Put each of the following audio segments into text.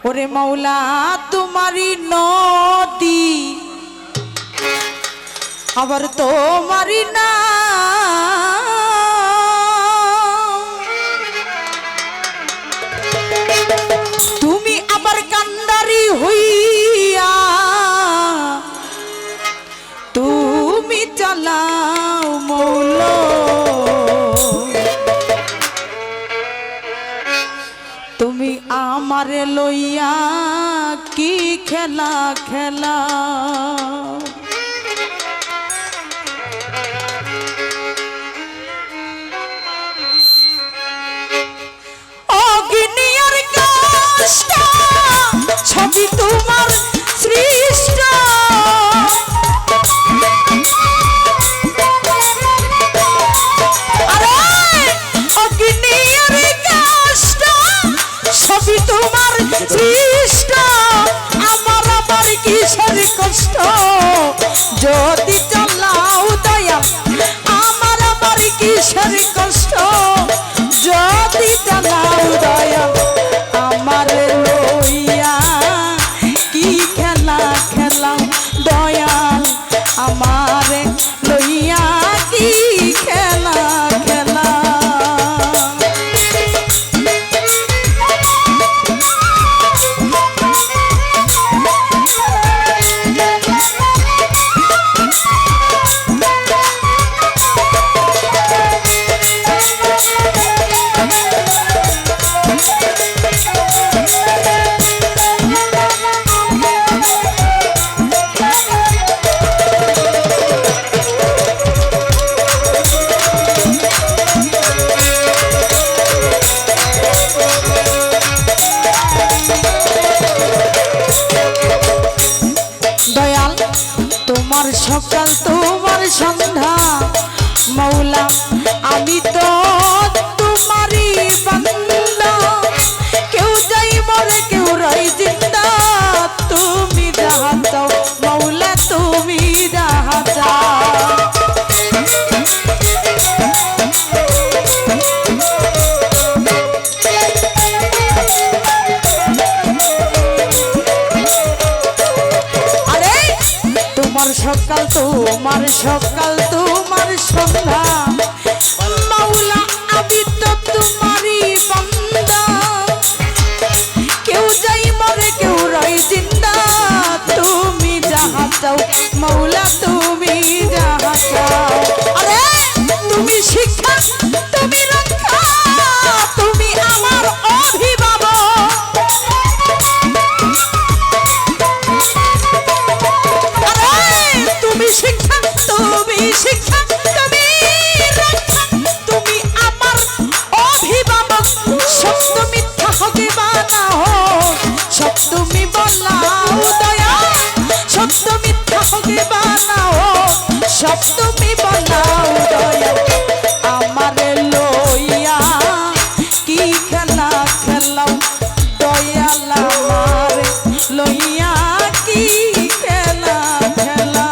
ওরে মৌলা তোমারি নদী আবার তোমারি না তুমি আবার কান্ডারি হইয়া তুমি চালাও মৌলা তুমি আমারে লইয়া কি খেলা খেলা অগ্নির কষ্ট ছবি তোমার সৃষ্ট ছবি তোমার সৃষ্ট আমার আবার কিসের কষ্ট যদি চালাও দয়া আমার আবার কিসের কষ্ট যদি চালাও দয়া আমার লইয়া কি খেলা খেলাও দয়াল আমার লইয়া কি খেলা খেলা তোমার সকাল তোমার সন্ধ্যা মৌলা আমি তো তোমারই বান্দা কেউ যাই মরে কেউ রই জিন্দা তুমি যাহা চাও মৌলা তুমি যাহা চাও সকাল তোমার সন্ধ্যা মৌলা আমি তো তোমারই বান্দা কেউ যাই মরে কেউ রই জিন্দা তুমি যাহা চাও মৌলা তুমি যাহা চাও আরে তুমি শিক্ষা তুমি রক্ষা তুমি আমার অভিভাবক তুমি শিক্ষা তুমি রক্ষা তুমি আমার অভিভাবক সত্য মিথ্যা হবে বানা হোক সব তুমি বলাও দয়া সত্য মিথ্যা হবে বানা হোক সব তুমি বলাও দয়া আমার লইয়া কি খেলা খেলাও দয়াল আমার লইয়া কি খেলা খেলা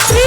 শ্রী